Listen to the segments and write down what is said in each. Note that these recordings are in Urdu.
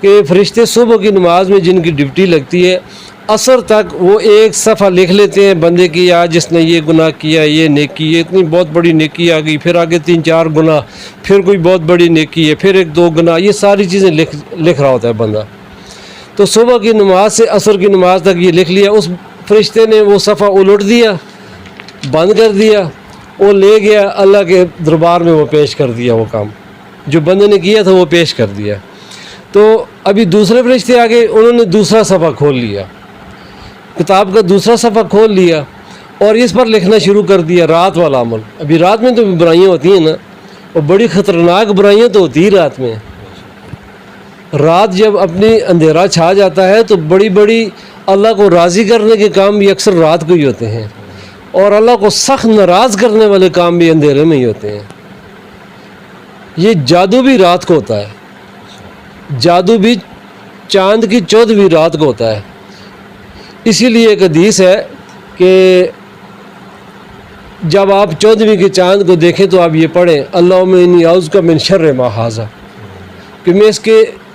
کہ فرشتے صبح کی نماز میں جن کی ڈیوٹی لگتی ہے عصر تک وہ ایک صفحہ لکھ لیتے ہیں بندے کی، آج جس نے یہ گناہ کیا، یہ نیکی، یہ اتنی بہت بڑی نیکی آ گئی، پھر آگے 3-4 گناہ، پھر کوئی بہت بڑی نیکی ہے، پھر 1-2 گناہ، یہ ساری چیزیں لکھ رہا ہوتا ہے بندہ. تو صبح کی نماز سے عصر کی نماز تک یہ لکھ لیا. اس فرشتے نے وہ صفحہ الٹ دیا، بند کر دیا، وہ لے گیا اللہ کے دربار میں، وہ پیش کر دیا. وہ کام جو بندے نے کیا تھا وہ پیش کر دیا. تو ابھی دوسرے فرشتے آگے، انہوں نے دوسرا صفحہ کھول لیا، کتاب کا دوسرا صفحہ کھول لیا اور اس پر لکھنا شروع کر دیا رات والا عمل. ابھی رات میں تو برائیاں ہوتی ہیں نا، اور بڑی خطرناک برائیاں تو ہوتی ہی رات میں. رات جب اپنی اندھیرا چھا جاتا ہے تو بڑی بڑی اللہ کو راضی کرنے کے کام بھی اکثر رات کو ہی ہوتے ہیں، اور اللہ کو سخت ناراض کرنے والے کام بھی اندھیرے میں ہی ہوتے ہیں. یہ جادو بھی رات کو ہوتا ہے، جادو بھی چاند کی 14ویں رات کو ہوتا ہے. اسی لیے ایک حدیث ہے کہ جب آپ 14ویں کے چاند کو دیکھیں تو آپ یہ پڑھیں اللہم انی اعوذ من شر ما ھذا، کہ میں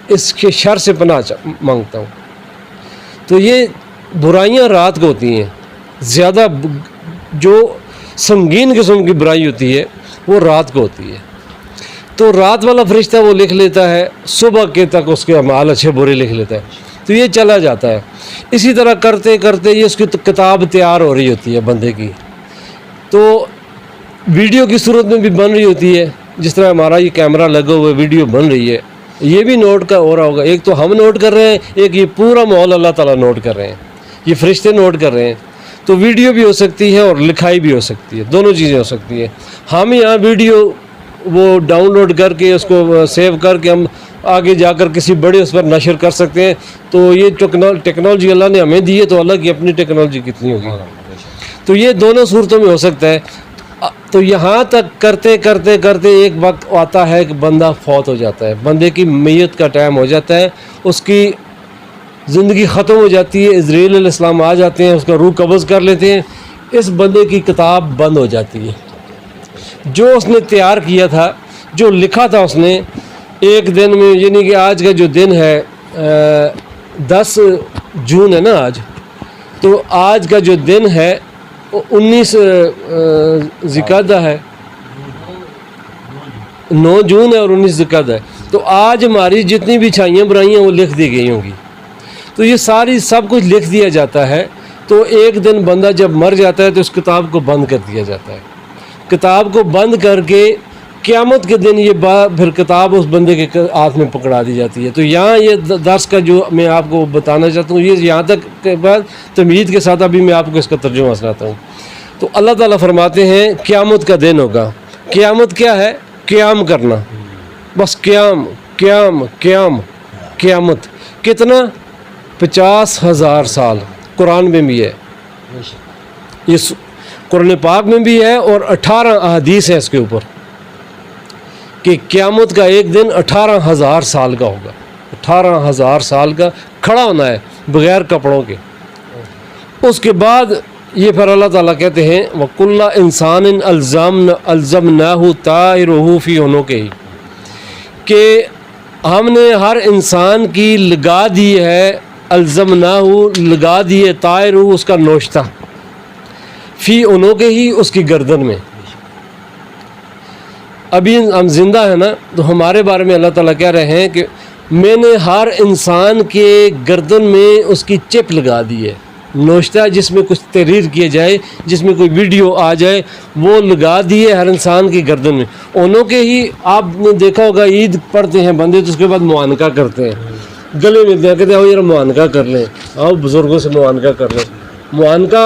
اس کے شر سے پناہ مانگتا ہوں. تو یہ برائیاں رات کو ہوتی ہیں، زیادہ جو سنگین قسم کی برائی ہوتی ہے وہ رات کو ہوتی ہے. تو رات والا فرشتہ وہ لکھ لیتا ہے، صبح کے تک اس کے اعمال اچھے برے لکھ لیتا ہے. تو یہ چلا جاتا ہے. اسی طرح کرتے کرتے یہ اس کی کتاب تیار ہو رہی ہوتی ہے بندے کی. تو ویڈیو کی صورت میں بھی بن رہی ہوتی ہے، جس طرح ہمارا یہ کیمرہ لگا ہوا ہے، ویڈیو بن رہی ہے. یہ بھی نوٹ کا ہو رہا ہوگا. ایک تو ہم نوٹ کر رہے ہیں، ایک یہ پورا ماحول اللہ تعالیٰ نوٹ کر رہے ہیں، یہ فرشتے نوٹ کر رہے ہیں. تو ویڈیو بھی ہو سکتی ہے اور لکھائی بھی ہو سکتی ہے، دونوں چیزیں ہو سکتی ہیں. ہم یہاں ویڈیو وہ ڈاؤن لوڈ کر کے اس کو سیو کر کے ہم آگے جا کر کسی بڑے اس پر نشر کر سکتے ہیں. تو یہ ٹیکنالوجی اللہ نے ہمیں دی ہے، تو اللہ کی اپنی ٹیکنالوجی کتنی ہوگی. تو یہ دونوں صورتوں میں ہو سکتا ہے. تو یہاں تک کرتے کرتے کرتے ایک وقت آتا ہے کہ بندہ فوت ہو جاتا ہے، بندے کی میت کا ٹائم ہو جاتا ہے، اس کی زندگی ختم ہو جاتی ہے. عزرائیل علیہ السلام آ جاتے ہیں، اس کا روح قبض کر لیتے ہیں. اس بندے کی کتاب بند ہو جاتی ہے. جو اس نے تیار کیا تھا، جو لکھا تھا اس نے ایک دن میں، یعنی کہ آج کا جو دن ہے 10 جون ہے نا آج، تو آج کا جو دن ہے 19 ذوالقعدہ ہے، 9 جون ہے اور 19 ذوالقعدہ ہے. تو آج ہماری جتنی بھی چھائیاں برائیاں وہ لکھ دی گئی ہوں گی. تو یہ ساری سب کچھ لکھ دیا جاتا ہے. تو ایک دن بندہ جب مر جاتا ہے تو اس کتاب کو بند کر دیا جاتا ہے. کتاب کو بند کر کے قیامت کے دن یہ پھر کتاب اس بندے کے ہاتھ میں پکڑا دی جاتی ہے. تو یہاں یہ درس کا جو میں آپ کو بتانا چاہتا ہوں، یہ یہاں تک کے بعد تمہید کے ساتھ ابھی میں آپ کو اس کا ترجمہ سناتا ہوں. تو اللہ تعالیٰ فرماتے ہیں قیامت کا دن ہوگا. قیامت کیا ہے؟ قیام کرنا، بس قیام قیام قیام. قیامت کتنا؟ 50,000 سال. قرآن میں بھی ہے، یہ قرآن پاک میں بھی ہے، اور 18 احادیث ہیں اس کے اوپر کہ قیامت کا ایک دن 18,000 سال کا ہوگا. 18,000 سال کا کھڑا ہونا ہے بغیر کپڑوں کے. اس کے بعد یہ پھر اللہ تعالیٰ کہتے ہیں وَكُلَّ إِنسَانٍ أَلْزَمْنَاهُ طَائِرَهُ فِي عُنُقِهِ، کہ ہم نے ہر انسان کی لگا دی ہے، الزمناہ لگا دیے، طائرہ اس کا نوشتہ، فی عُنُقِهِ اس کی گردن میں. ابھی ہم زندہ ہیں نا، تو ہمارے بارے میں اللہ تعالیٰ کہہ رہے ہیں کہ میں نے ہر انسان کے گردن میں اس کی چپ لگا دی ہے، نوشتہ جس میں کچھ تحریر کیے جائے، جس میں کوئی ویڈیو آ جائے، وہ لگا دیے ہر انسان کی گردن میں. انہوں کے ہی آپ نے دیکھا ہوگا عید پڑھتے ہیں بندے، تو اس کے بعد معانقہ کرتے ہیں، گلے ملتے ہیں، کہتے ہیں یار معانقہ کر لیں، آؤ بزرگوں سے معانقہ کر لیں. معانقہ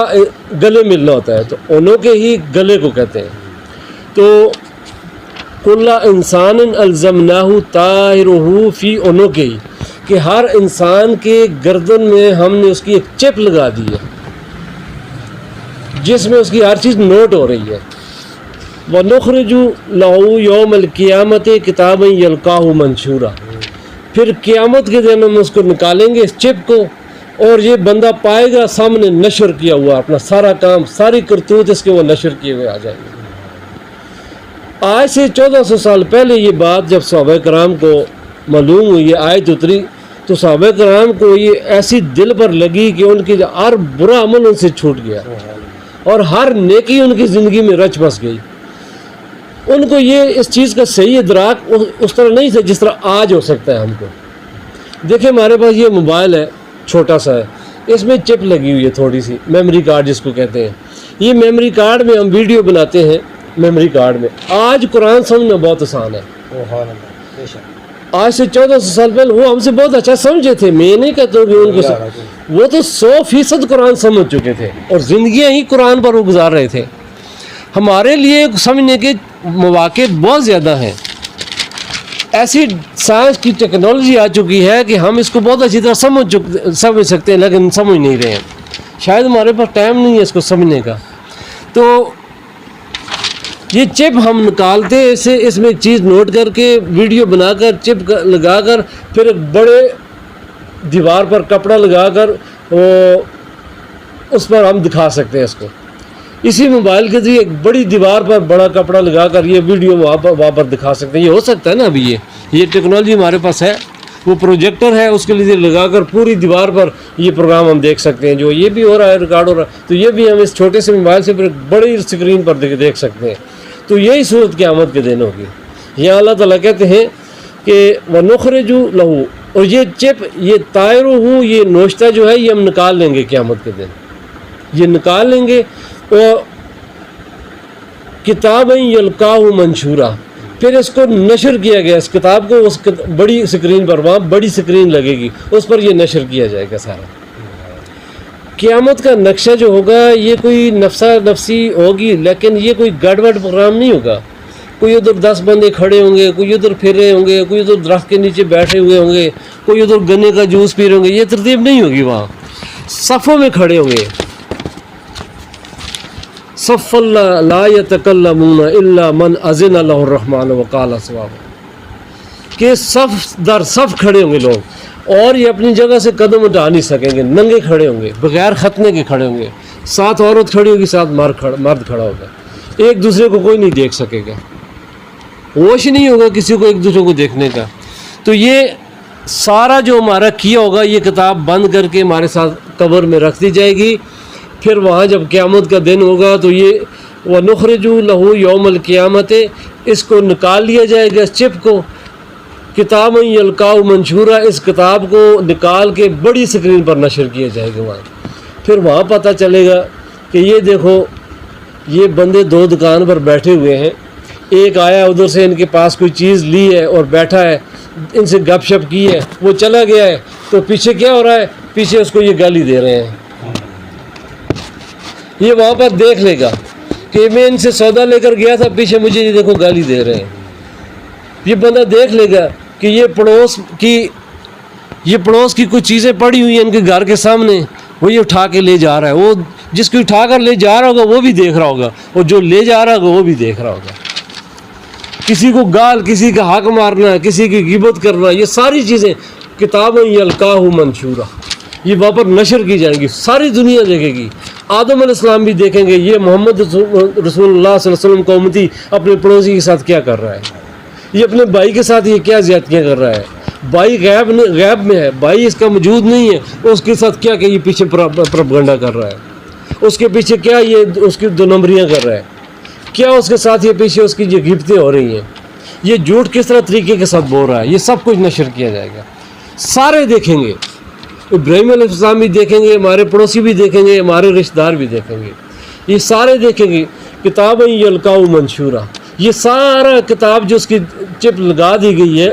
گلے ملنا ہوتا ہے، تو انہوں کے ہی گلے کو کہتے ہیں. تو کل انسان الزمناہ طائرہ فی عنقہ، کہ ہر انسان کے گردن میں ہم نے اس کی ایک چپ لگا دی ہے، جس میں اس کی ہر چیز نوٹ ہو رہی ہے. وَنُخْرِجُ لَهُ يَوْمَ الْقِيَامَةِ كِتَابًا يَلْقَاهُ مَنشُورًا، پھر قیامت کے دن ہم اس کو نکالیں گے اس چپ کو، اور یہ بندہ پائے گا سامنے نشر کیا ہوا اپنا سارا کام، ساری کرتوت اس کے وہ نشر کیے ہوئے آ جائیں گے. آج سے 1400 سال پہلے یہ بات جب صحابہ کرام کو معلوم ہوئی، یہ آیت اتری، تو صحابہ کرام کو یہ ایسی دل پر لگی کہ ان کی ہر برا عمل ان سے چھوٹ گیا اور ہر نیکی ان کی زندگی میں رچ بس گئی. ان کو یہ اس چیز کا صحیح ادراک اس طرح نہیں تھا جس طرح آج ہو سکتا ہے ہم کو. دیکھیں ہمارے پاس یہ موبائل ہے، چھوٹا سا ہے، اس میں چپ لگی ہوئی ہے تھوڑی سی، میموری کارڈ جس کو کہتے ہیں. یہ میموری کارڈ میں ہم ویڈیو بناتے ہیں. میموری کارڈ میں آج قرآن سمجھنا بہت آسان ہے. آج سے 1400 سال پہلے وہ ہم سے بہت اچھا سمجھے تھے. میں نہیں کہتا کہ ان کو وہ تو 100% قرآن سمجھ چکے تھے اور زندگیاں ہی قرآن پر وہ گزار رہے تھے. ہمارے لیے سمجھنے کے مواقع بہت زیادہ ہیں. ایسی سائنس کی ٹیکنالوجی آ چکی ہے کہ ہم اس کو بہت اچھی طرح سمجھ سکتے ہیں، لیکن سمجھ نہیں رہے ہیں. شاید ہمارے پاس ٹائم نہیں ہے اس کو سمجھنے کا. تو یہ چپ ہم نکالتے اس میں ایک چیز نوٹ کر کے ویڈیو بنا کر چپ لگا کر پھر ایک بڑے دیوار پر کپڑا لگا کر اس پر ہم دکھا سکتے ہیں اس کو. اسی موبائل کے ذریعے ایک بڑی دیوار پر بڑا کپڑا لگا کر یہ ویڈیو وہاں پر دکھا سکتے ہیں. یہ ہو سکتا ہے نا. ابھی یہ ٹیکنالوجی ہمارے پاس ہے. وہ پروجیکٹر ہے، اس کے لیے لگا کر پوری دیوار پر یہ پروگرام ہم دیکھ سکتے ہیں. جو یہ بھی ہو رہا ہے، ریکارڈ ہو رہا ہے، تو یہ بھی ہم اس چھوٹے سے موبائل سے پھر بڑی اسکرین پر دیکھ سکتے ہیں. تو یہی صورت قیامت کے دن ہوگی. یہاں اللہ تعالیٰ کہتے ہیں کہ وَنُخْرِجُ لَهُ، اور یہ چپ، یہ طائرُهُ، یہ نوشتہ جو ہے یہ ہم نکال لیں گے قیامت کے دن. یہ نکال لیں گے. اور کتابیں یلقاہ منشورہ، پھر اس کو نشر کیا گیا، اس کتاب کو اس بڑی اسکرین پر، وہاں بڑی اسکرین لگے گی، اس پر یہ نشر کیا جائے گا سارا. قیامت کا نقشہ جو ہوگا یہ کوئی نفسی ہوگی، لیکن یہ کوئی گڑبڑ پروگرام نہیں ہوگا. کوئی ادھر 10 بندے کھڑے ہوں گے، کوئی ادھر پھر رہے ہوں گے، کوئی ادھر درخت کے نیچے بیٹھے ہوئے ہوں گے، کوئی ادھر گنے کا جوس پی رہے ہوں گے. یہ ترتیب نہیں ہوگی. وہاں صفوں میں کھڑے ہوں گے. صف اللہ لا یتکلمون الا من اذن له الرحمن وقال صوابا، کہ صف در صف کھڑے ہوں گے لوگ، اور یہ اپنی جگہ سے قدم اٹھا نہیں سکیں گے. ننگے کھڑے ہوں گے، بغیر ختنے کے کھڑے ہوں گے. ساتھ عورت کھڑی ہوگی، ساتھ مرد کھڑا ہوگا. ایک دوسرے کو کوئی نہیں دیکھ سکے گا. ہوش نہیں ہوگا کسی کو ایک دوسرے کو دیکھنے کا. تو یہ سارا جو ہمارا کیا ہوگا یہ کتاب بند کر کے ہمارے ساتھ قبر میں رکھ دی جائے گی. پھر وہاں جب قیامت کا دن ہوگا تو یہ وَنُخْرِجُ لَهُ يَوْمَ الْقِيَامَةِ، اس کو نکال لیا جائے گا، اس چپ کو. کتاب یلقاہ منشورہ، اس کتاب کو نکال کے بڑی اسکرین پر نشر کیا جائے گا وہاں. پھر وہاں پتہ چلے گا کہ یہ دیکھو یہ بندے 2 دکان پر بیٹھے ہوئے ہیں. ایک آیا ادھر سے ان کے پاس کوئی چیز لی ہے اور بیٹھا ہے، ان سے گپ شپ کی ہے، وہ چلا گیا ہے. تو پیچھے کیا ہو رہا ہے؟ پیچھے اس کو یہ گالی دے رہے ہیں. یہ وہاں پر دیکھ لے گا کہ میں ان سے سودا لے کر گیا تھا، پیچھے مجھے یہ دیکھو گالی دے رہے ہیں. یہ بندہ دیکھ لے گا کہ یہ پڑوس کی کچھ چیزیں پڑی ہوئی ہیں ان کے گھر کے سامنے، وہ یہ اٹھا کے لے جا رہا ہے. وہ جس کو اٹھا کر لے جا رہا ہوگا وہ بھی دیکھ رہا ہوگا، اور جو لے جا رہا ہوگا وہ بھی دیکھ رہا ہوگا. کسی کو گال، کسی کا حق مارنا، کسی کی غیبت کرنا، یہ ساری چیزیں کتابیں یلقاہ منشورہ یہ وہاں پر نشر کی جائیں گی. ساری دنیا دیکھے گی. آدم علیہ السلام بھی دیکھیں گے یہ محمد رسول اللہ صلی اللہ علیہ وسلم کا امتی اپنے پڑوسی کے ساتھ کیا کر رہا ہے، یہ اپنے بھائی کے ساتھ یہ کیا زیادتیاں کر رہا ہے. بھائی غیب میں ہے، بھائی اس کا موجود نہیں ہے، اس کے ساتھ کیا کہ یہ پیچھے پروپیگنڈا کر رہا ہے. اس کے پیچھے کیا یہ اس کی 2 نمبریاں کر رہا ہے. کیا اس کے ساتھ یہ پیچھے اس کی جو غیبتیں ہو رہی ہیں، یہ جھوٹ کس طرح طریقے کے ساتھ بول رہا ہے. یہ سب کچھ نشر کیا جائے گا. سارے دیکھیں گے. ابراہیم علیہ السلام بھی دیکھیں گے، ہمارے پڑوسی بھی دیکھیں گے، ہمارے رشتہ دار بھی دیکھیں گے. یہ سارے دیکھیں گے. کتابیں یلقاہ منشورہ، یہ سارا کتاب جو اس کی چپ لگا دی گئی ہے،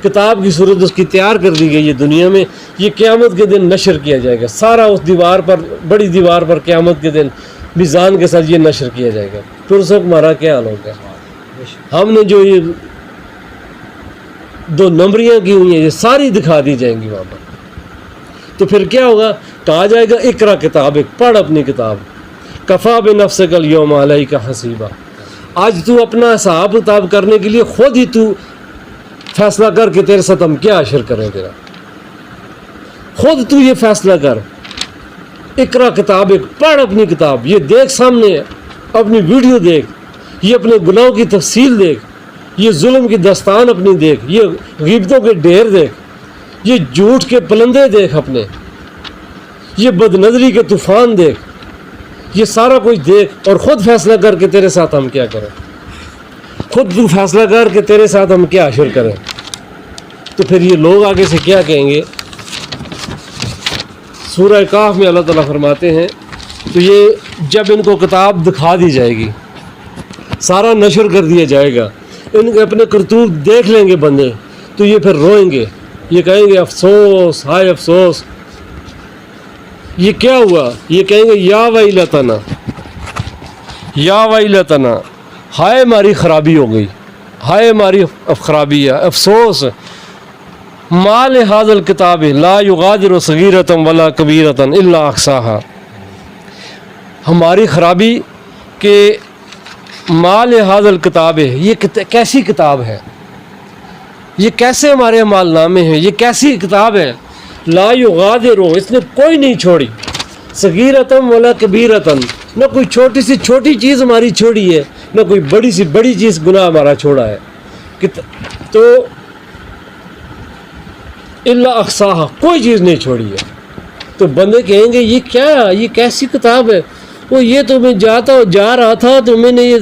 کتاب کی صورت اس کی تیار کر دی گئی ہے دنیا میں، یہ قیامت کے دن نشر کیا جائے گا. سارا اس دیوار پر، بڑی دیوار پر قیامت کے دن میزان کے ساتھ یہ نشر کیا جائے گا. پھر اس وقت ہمارا کیا حال ہوگا؟ ہم نے جو یہ 2 نمبریاں کی ہوئی ہیں یہ ساری دکھا دی جائیں گی وہاں پر. تو پھر کیا ہوگا؟ کہا جائے گا اقرا کتاب، پڑھ اپنی کتاب. کفا بنفسک الیوم علیک حسیبا، آج تو اپنا حساب کتاب کرنے کے لیے خود ہی تو فیصلہ کر کہ تیرے ساتھ ہم کیا اشر کریں. تیرا خود تو یہ فیصلہ کر. اقرا کتاب، پڑھ اپنی کتاب. یہ دیکھ سامنے اپنی ویڈیو دیکھ، یہ اپنے گناہوں کی تفصیل دیکھ، یہ ظلم کی داستان اپنی دیکھ، یہ غیبتوں کے ڈھیر دیکھ. یہ جھوٹ کے پلندے دیکھ اپنے، یہ بد نظری کے طوفان دیکھ، یہ سارا کچھ دیکھ اور خود فیصلہ کر کے تیرے ساتھ ہم کیا کریں، خود تو فیصلہ کر کے تیرے ساتھ ہم کیا حشر کریں۔ تو پھر یہ لوگ آگے سے کیا کہیں گے؟ سورہ کہف میں اللہ تعالیٰ فرماتے ہیں تو یہ جب ان کو کتاب دکھا دی جائے گی، سارا نشر کر دیا جائے گا، ان کے اپنے کرتوت دیکھ لیں گے بندے، تو یہ پھر روئیں گے، یہ کہیں گے افسوس، ہائے افسوس، یہ کیا ہوا؟ یہ کہیں گے یا ویلتنا، یا ویلتنا، ہائے ہماری خرابی ہو گئی، ہائے ہماری خرابی ہے، افسوس، ما لہذا الکتاب لا یغادر صغیرۃ ولا کبیرۃ الا احصاها، ہماری خرابی کہ ما لہذا الکتاب، یہ کیسی کتاب ہے، یہ کیسے ہمارے اعمال نامے ہیں، یہ کیسی کتاب ہے، لا یغادر، اس نے کوئی نہیں چھوڑی، صغیرۃ ولا کبیرۃ، نہ کوئی چھوٹی سی چھوٹی چیز ہماری چھوڑی ہے، نہ کوئی بڑی سی بڑی چیز گناہ ہمارا چھوڑا ہے، تو الا احصاها، کوئی چیز نہیں چھوڑی ہے۔ تو بندے کہیں گے یہ کیا، یہ کیسی کتاب ہے؟ وہ یہ تو میں جا رہا تھا تو میں نے یہ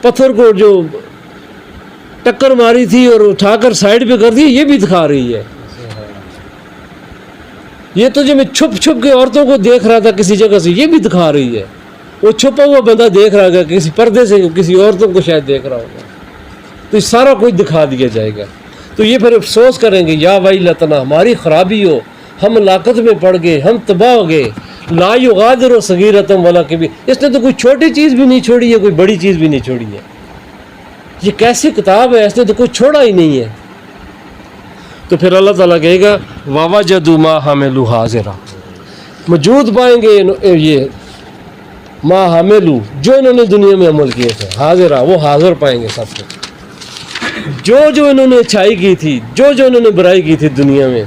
پتھر کو جو ٹکر ماری تھی اور اٹھا کر سائڈ پہ کر دی، یہ بھی دکھا رہی ہے۔ یہ تو جو میں چھپ چھپ کے عورتوں کو دیکھ رہا تھا کسی جگہ سے، یہ بھی دکھا رہی ہے۔ وہ چھپا ہوا بندہ دیکھ رہا گا کسی پردے سے، کسی عورتوں کو شاید دیکھ رہا ہوگا، تو یہ سارا کچھ دکھا دیا جائے گا۔ تو یہ پھر افسوس کریں گے یا ویلتنا، ہماری خرابی ہو، ہم ہلاکت میں پڑ گئے، ہم تباہ ہو گئے، لا یغادر صغیرۃ ولا کبیرۃ، اس نے تو کوئی چھوٹی چیز بھی نہیں چھوڑی ہے، کوئی بڑی چیز بھی نہیں چھوڑی ہے، یہ کیسی کتاب ہے، اس نے تو کوئی چھوڑا ہی نہیں ہے۔ تو پھر اللہ تعالیٰ کہے گا وَوَجَدُوا مَا حَمِلُوا حَاضِرًا، موجود پائیں گے یہ ما حملوا، جو انہوں نے دنیا میں عمل کیے تھے، حاضرہ، وہ حاضر پائیں گے سب کو، جو انہوں نے اچھائی کی تھی، جو انہوں نے برائی کی تھی دنیا میں،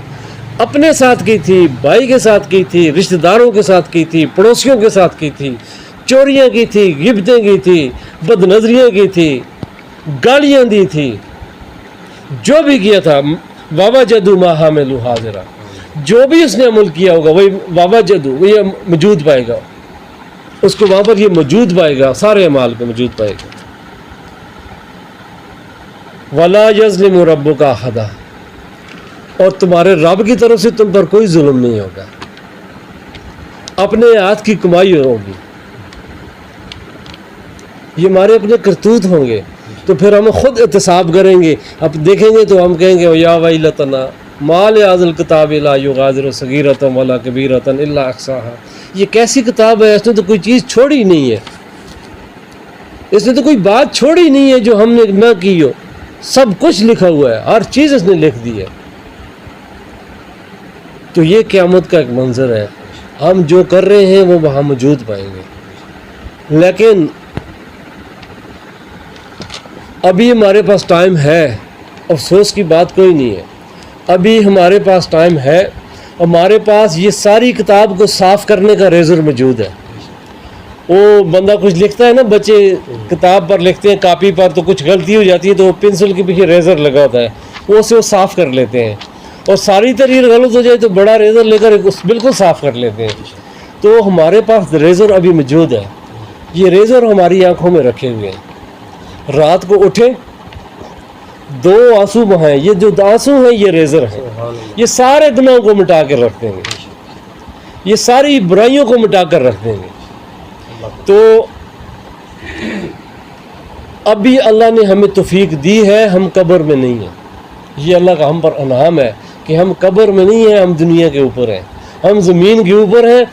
اپنے ساتھ کی تھی، بھائی کے ساتھ کی تھی، رشتہ داروں کے ساتھ کی تھی، پڑوسیوں کے ساتھ کی تھی، چوریاں کی تھی، غیبتیں کی تھی، بد نظریاں کی تھی، گالیاں دی تھی، جو بھی کیا تھا، وَوَجَدُوا مَا حَمِلُوا حَاضِرًا، جو بھی اس نے عمل کیا ہوگا وہی وَوَجَدُوا، وہ یہ موجود پائے گا، اس کو وہاں پر یہ موجود پائے گا، سارے اعمال کو موجود پائے گا۔ وَلَا يَظْلِمُ رَبُّكَ أَحَدًا، اور تمہارے رب کی طرف سے تم پر کوئی ظلم نہیں ہوگا، اپنے ہاتھ کی کمائی ہوگی، یہ ہمارے اپنے کرتوت ہوں گے، تو پھر ہم خود احتساب کریں گے، اب دیکھیں گے تو ہم کہیں گے یا ویلتنا ما لہذا الکتاب لا یغادر صغیرۃ ولا کبیرۃ الا احصاها، یہ کیسی کتاب ہے، اس نے تو کوئی چیز چھوڑی نہیں ہے، اس نے تو کوئی بات چھوڑی نہیں ہے جو ہم نے نہ کی ہو، سب کچھ لکھا ہوا ہے، ہر چیز اس نے لکھ دی ہے۔ تو یہ قیامت کا ایک منظر ہے، ہم جو کر رہے ہیں وہ وہاں موجود پائیں گے، لیکن ابھی ہمارے پاس ٹائم ہے، افسوس کی بات کوئی نہیں ہے، ابھی ہمارے پاس ٹائم ہے، ہمارے پاس یہ ساری کتاب کو صاف کرنے کا ریزر موجود ہے۔ وہ بندہ کچھ لکھتا ہے نا، بچے کتاب پر لکھتے ہیں کاپی پر، تو کچھ غلطی ہو جاتی ہے تو وہ پنسل کے پیچھے ریزر لگا ہوتا ہے، وہ اسے وہ صاف کر لیتے ہیں، اور ساری تحریر غلط ہو جائے تو بڑا ریزر لے کر بالکل صاف کر لیتے ہیں۔ تو ہمارے پاس ریزر ابھی موجود ہے، یہ ریزر ہماری آنکھوں میں رکھے ہوئے ہیں، رات کو اٹھیں، دو آنسو بہائیں، یہ جو آنسو ہیں یہ ریزر ہیں، یہ سارے گناہوں کو مٹا کر رکھ دیں گے، یہ ساری برائیوں کو مٹا کر رکھ دیں گے۔ تو ابھی اللہ نے ہمیں توفیق دی ہے، ہم قبر میں نہیں ہیں، یہ اللہ کا ہم پر انعام ہے کہ ہم قبر میں نہیں ہیں، ہم دنیا کے اوپر ہیں، ہم زمین کے اوپر ہیں۔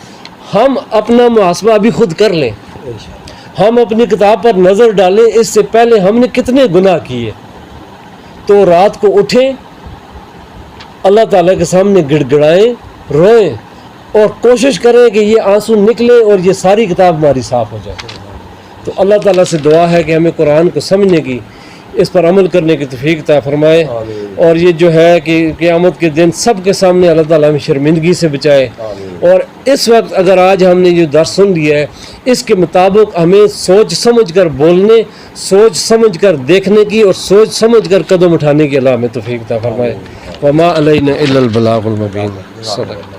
ہم اپنا محاسبہ ابھی خود کر لیں، ہم اپنی کتاب پر نظر ڈالیں، اس سے پہلے ہم نے کتنے گناہ کیے، تو رات کو اٹھیں، اللہ تعالیٰ کے سامنے گڑ گڑائیں، روئیں، اور کوشش کریں کہ یہ آنسو نکلے اور یہ ساری کتاب ہماری صاف ہو جائے۔ تو اللہ تعالیٰ سے دعا ہے کہ ہمیں قرآن کو سمجھنے کی، اس پر عمل کرنے کی توفیق عطا فرمائے، اور یہ جو ہے کہ قیامت کے دن سب کے سامنے اللہ تعالیٰ ہمیں شرمندگی سے بچائے۔ اور اس وقت اگر آج ہم نے یہ درس سن لیا ہے، اس کے مطابق ہمیں سوچ سمجھ کر بولنے، سوچ سمجھ کر دیکھنے کی، اور سوچ سمجھ کر قدم اٹھانے کی اللہ ہمیں توفیق عطا فرمائے۔ وما علینا الا البلاغ المبین. صدق.